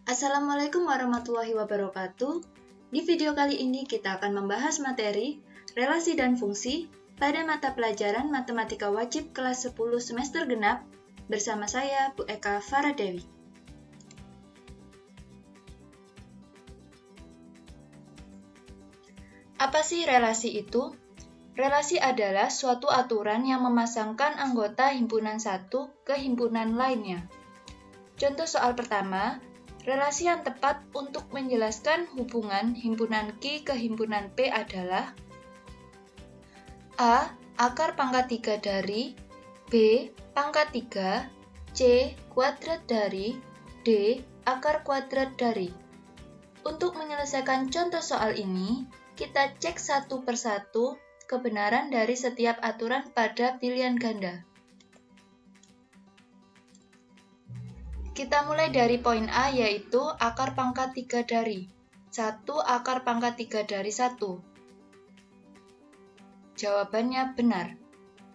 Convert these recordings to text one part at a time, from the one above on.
Assalamualaikum warahmatullahi wabarakatuh. Di video kali ini kita akan membahas materi relasi dan fungsi pada mata pelajaran Matematika Wajib kelas 10 semester genap bersama saya Bu Eka Faradewi. Apa sih relasi itu? Relasi adalah suatu aturan yang memasangkan anggota himpunan satu ke himpunan lainnya. Contoh soal pertama, relasi yang tepat untuk menjelaskan hubungan himpunan Q ke himpunan P adalah A. Akar pangkat 3 dari B. Pangkat 3 C. Kuadrat dari D. Akar kuadrat dari. Untuk menyelesaikan contoh soal ini, kita cek satu persatu kebenaran dari setiap aturan pada pilihan ganda. Kita mulai dari poin A, yaitu akar pangkat 3 dari 1 akar pangkat 3 dari 1. Jawabannya benar.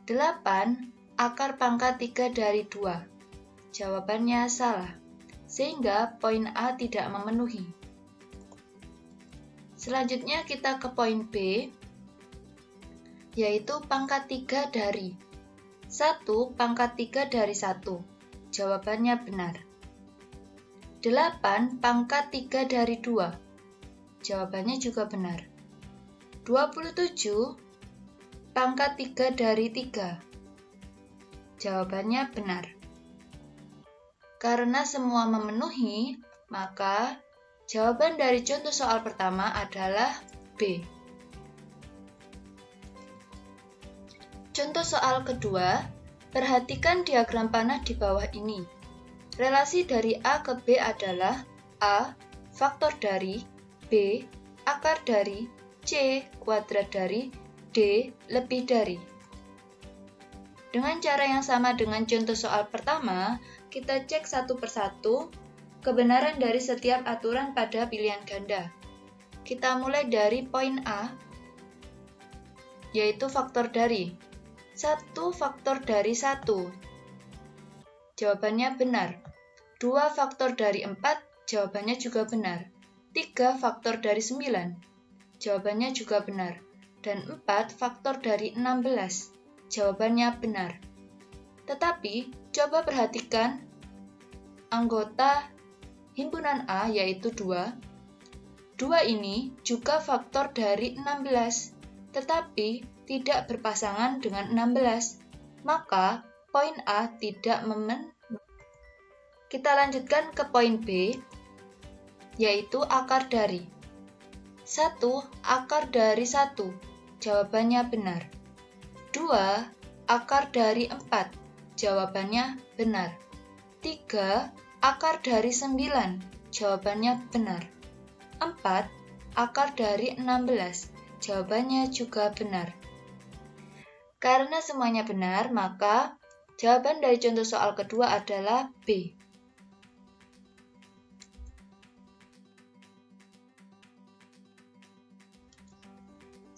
8 akar pangkat 3 dari 2. Jawabannya salah, sehingga poin A tidak memenuhi. Selanjutnya kita ke poin B, yaitu pangkat 3 dari 1 pangkat 3 dari 1. Jawabannya benar. 8 pangkat 3 dari 2. Jawabannya juga benar. 27 pangkat 3 dari 3. Jawabannya benar. Karena semua memenuhi, maka jawaban dari contoh soal pertama adalah B. Contoh soal kedua, perhatikan diagram panah di bawah ini. Relasi dari A ke B adalah A. Faktor dari B. Akar dari C. Kuadrat dari D. Lebih dari. Dengan cara yang sama dengan contoh soal pertama, kita cek satu persatu kebenaran dari setiap aturan pada pilihan ganda. Kita mulai dari poin A, yaitu faktor dari 1 faktor dari 1. Jawabannya benar. 2 faktor dari 4, jawabannya juga benar. 3 faktor dari 9, jawabannya juga benar. Dan 4 faktor dari 16, jawabannya benar. Tetapi, coba perhatikan anggota himpunan A, yaitu 2. 2 ini juga faktor dari 16, tetapi tidak berpasangan dengan 16. Maka, poin A tidak memenuhi. Kita lanjutkan ke poin B, yaitu akar dari 1 akar dari 1. Jawabannya benar. 2 akar dari 4. Jawabannya benar. 3 akar dari 9. Jawabannya benar. 4 akar dari 16. Jawabannya juga benar. Karena semuanya benar, maka jawaban dari contoh soal kedua adalah B.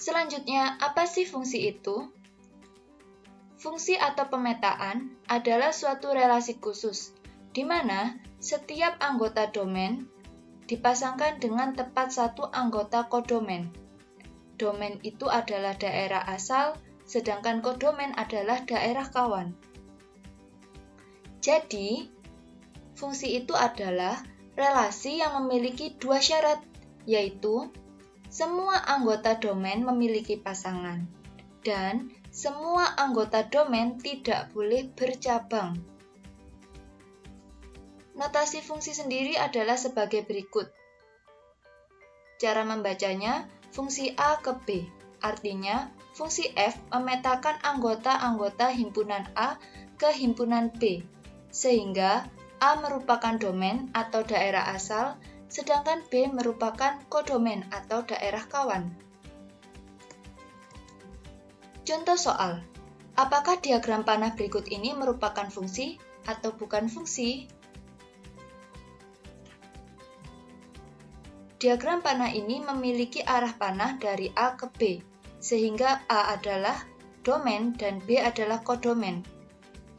Selanjutnya, apa sih fungsi itu? Fungsi atau pemetaan adalah suatu relasi khusus, di mana setiap anggota domain dipasangkan dengan tepat satu anggota kodomain. Domain itu adalah daerah asal, sedangkan kodomain adalah daerah kawan. Jadi, fungsi itu adalah relasi yang memiliki dua syarat, yaitu semua anggota domain memiliki pasangan, dan semua anggota domain tidak boleh bercabang. Notasi fungsi sendiri adalah sebagai berikut. Cara membacanya, fungsi A ke B, artinya fungsi F memetakan anggota-anggota himpunan A ke himpunan B, sehingga A merupakan domain atau daerah asal, sedangkan B merupakan kodomain atau daerah kawan. Contoh soal, apakah diagram panah berikut ini merupakan fungsi atau bukan fungsi? Diagram panah ini memiliki arah panah dari A ke B, sehingga A adalah domain dan B adalah kodomain.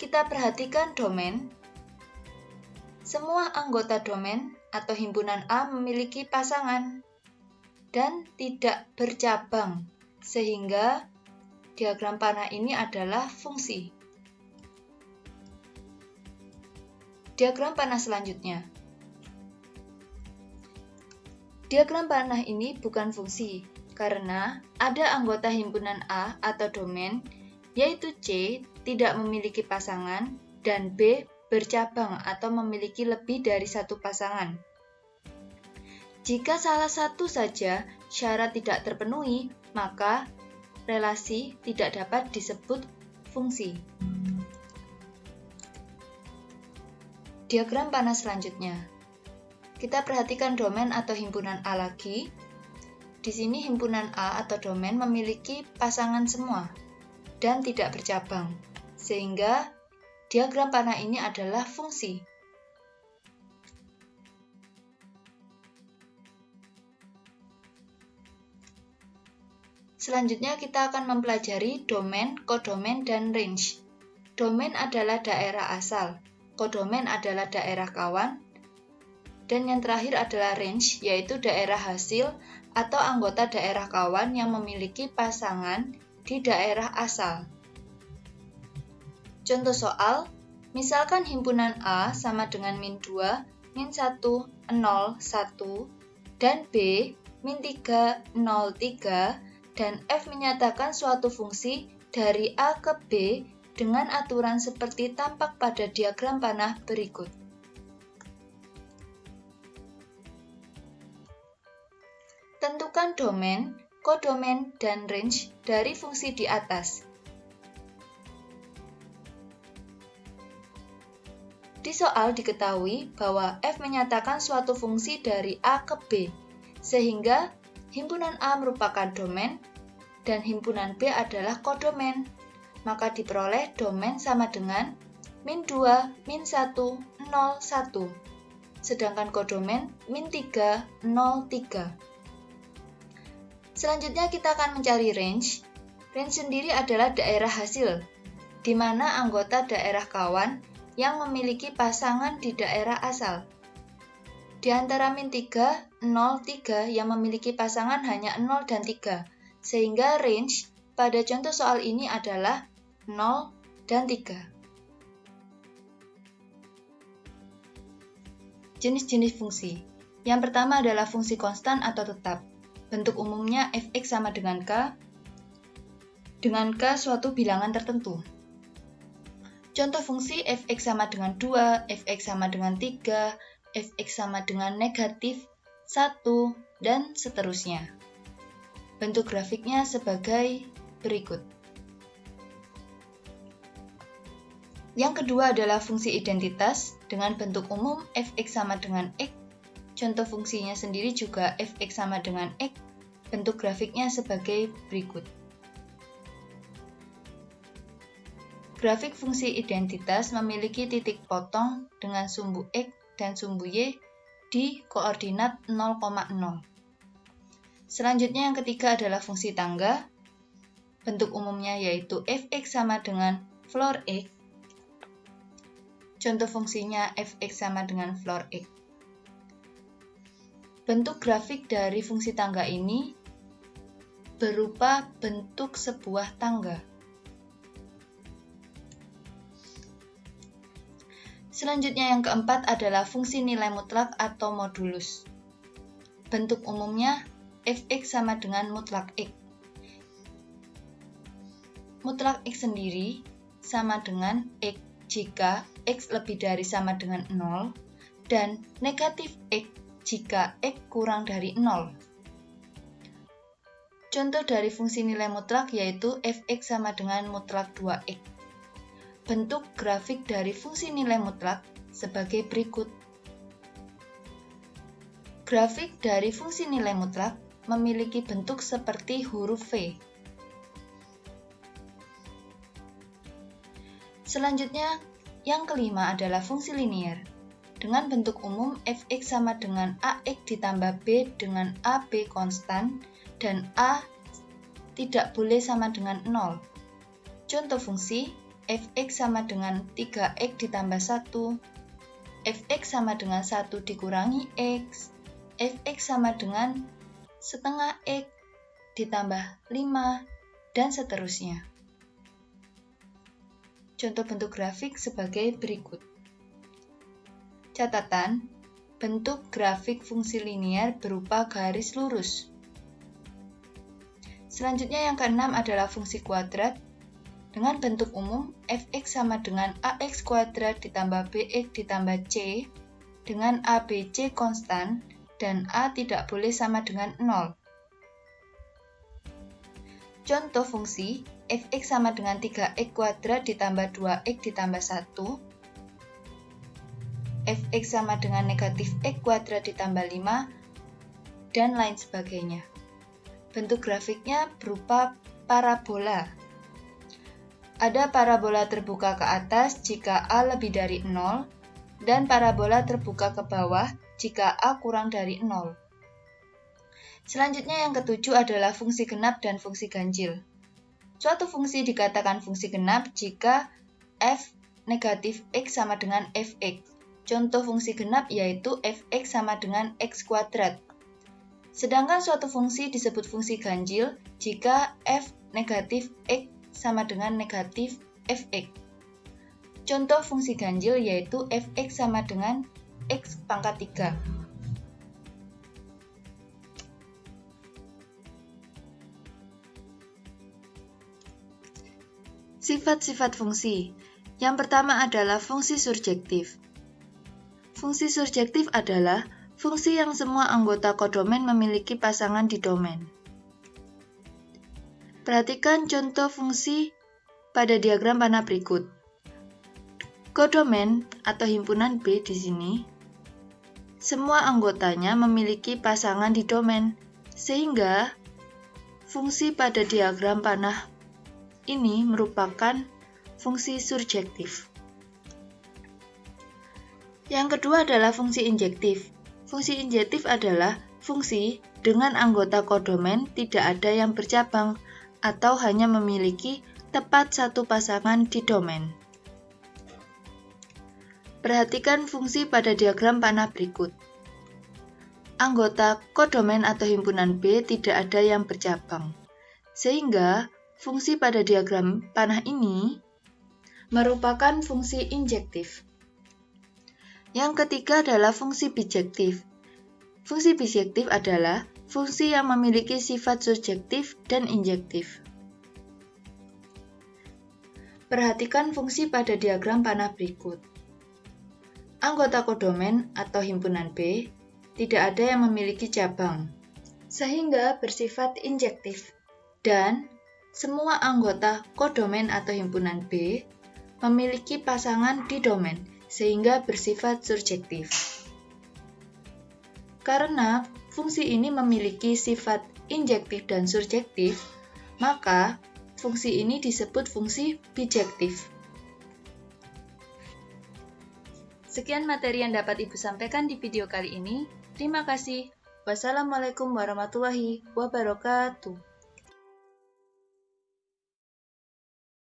Kita perhatikan domain. Semua anggota domain atau himpunan A memiliki pasangan dan tidak bercabang, sehingga diagram panah ini adalah fungsi. Diagram panah selanjutnya. Diagram panah ini bukan fungsi, karena ada anggota himpunan A atau domain, yaitu C, tidak memiliki pasangan, dan B bercabang atau memiliki lebih dari satu pasangan. Jika salah satu saja syarat tidak terpenuhi, maka relasi tidak dapat disebut fungsi. Diagram panah selanjutnya. Kita perhatikan domain atau himpunan A lagi. Di sini himpunan A atau domain memiliki pasangan semua dan tidak bercabang, sehingga diagram panah ini adalah fungsi. Selanjutnya kita akan mempelajari domain, kodomain, dan range. Domain adalah daerah asal, kodomain adalah daerah kawan, dan yang terakhir adalah range, yaitu daerah hasil atau anggota daerah kawan yang memiliki pasangan di daerah asal. Contoh soal, misalkan himpunan A sama dengan min 2, min 1, 0, 1, dan B, min 3, 0, 3, dan F menyatakan suatu fungsi dari A ke B dengan aturan seperti tampak pada diagram panah berikut. Tentukan domain, kodomain, dan range dari fungsi di atas. Di soal diketahui bahwa F menyatakan suatu fungsi dari A ke B, sehingga himpunan A merupakan domain dan himpunan B adalah kodomain. Maka diperoleh domain sama dengan min 2, min 1, 0, 1. Sedangkan kodomain min 3, 0, 3. Selanjutnya kita akan mencari range. Range sendiri adalah daerah hasil, di mana anggota daerah kawan yang memiliki pasangan di daerah asal. Di antara min 3, 0, 3 yang memiliki pasangan hanya 0 dan 3, sehingga range pada contoh soal ini adalah 0 dan 3. Jenis-jenis fungsi. Yang pertama adalah fungsi konstan atau tetap. Bentuk umumnya fx sama dengan k suatu bilangan tertentu. Contoh fungsi fx sama dengan 2, fx sama dengan 3, fx sama dengan negatif 1, dan seterusnya. Bentuk grafiknya sebagai berikut. Yang kedua adalah fungsi identitas dengan bentuk umum fx sama dengan x. Contoh fungsinya sendiri juga fx sama dengan x. Bentuk grafiknya sebagai berikut. Grafik fungsi identitas memiliki titik potong dengan sumbu x dan sumbu y di koordinat 0,0. Selanjutnya yang ketiga adalah fungsi tangga. Bentuk umumnya yaitu fx sama dengan floor x. Contoh fungsinya fx sama dengan floor x. Bentuk grafik dari fungsi tangga ini berupa bentuk sebuah tangga. Selanjutnya yang keempat adalah fungsi nilai mutlak atau modulus. Bentuk umumnya fx sama dengan mutlak x. Mutlak x sendiri sama dengan x jika x lebih dari sama dengan 0 dan negatif x jika x kurang dari 0. Contoh dari fungsi nilai mutlak yaitu fx sama dengan mutlak 2x. Bentuk grafik dari fungsi nilai mutlak sebagai berikut. Grafik dari fungsi nilai mutlak memiliki bentuk seperti huruf V. Selanjutnya, yang kelima adalah fungsi linier. Dengan bentuk umum fx sama dengan ax ditambah b dengan ab konstan dan a tidak boleh sama dengan 0. Contoh fungsi fx sama dengan 3x ditambah 1 fx sama dengan 1 dikurangi x, fx sama dengan setengah x ditambah 5, dan seterusnya. Contoh bentuk grafik sebagai berikut. Catatan, bentuk grafik fungsi linear berupa garis lurus. Selanjutnya yang keenam adalah fungsi kuadrat dengan bentuk umum fx sama dengan ax kuadrat ditambah bx ditambah c dengan abc konstan dan a tidak boleh sama dengan 0. Contoh fungsi fx sama dengan 3x kuadrat ditambah 2x ditambah 1, fx sama dengan negatif x kuadrat ditambah 5, dan lain sebagainya. Bentuk grafiknya berupa parabola. Ada parabola terbuka ke atas jika a lebih dari 0, dan parabola terbuka ke bawah jika a kurang dari 0. Selanjutnya yang ketujuh adalah fungsi genap dan fungsi ganjil. Suatu fungsi dikatakan fungsi genap jika f negatif x sama dengan fx. Contoh fungsi genap yaitu fx sama dengan x kuadrat. Sedangkan suatu fungsi disebut fungsi ganjil jika f negatif x sama dengan negatif fx. Contoh fungsi ganjil yaitu fx sama dengan x pangkat 3. Sifat-sifat fungsi. Yang pertama adalah fungsi surjektif. Fungsi surjektif adalah fungsi yang semua anggota kodomen memiliki pasangan di domain. Perhatikan contoh fungsi pada diagram panah berikut. Kodomen atau himpunan B di sini, semua anggotanya memiliki pasangan di domain, sehingga fungsi pada diagram panah ini merupakan fungsi surjektif. Yang kedua adalah fungsi injektif. Fungsi injektif adalah fungsi dengan anggota kodomen tidak ada yang bercabang atau hanya memiliki tepat satu pasangan di domain. Perhatikan fungsi pada diagram panah berikut. Anggota kodomen atau himpunan B tidak ada yang bercabang, sehingga fungsi pada diagram panah ini merupakan fungsi injektif. Yang ketiga adalah fungsi bijektif. Fungsi bijektif adalah fungsi yang memiliki sifat surjektif dan injektif. Perhatikan fungsi pada diagram panah berikut. Anggota kodomen atau himpunan B tidak ada yang memiliki cabang, sehingga bersifat injektif. Dan semua anggota kodomen atau himpunan B memiliki pasangan di domain, sehingga bersifat surjektif. Karena fungsi ini memiliki sifat injektif dan surjektif, maka fungsi ini disebut fungsi bijektif. Sekian materi yang dapat Ibu sampaikan di video kali ini. Terima kasih. Wassalamualaikum warahmatullahi wabarakatuh.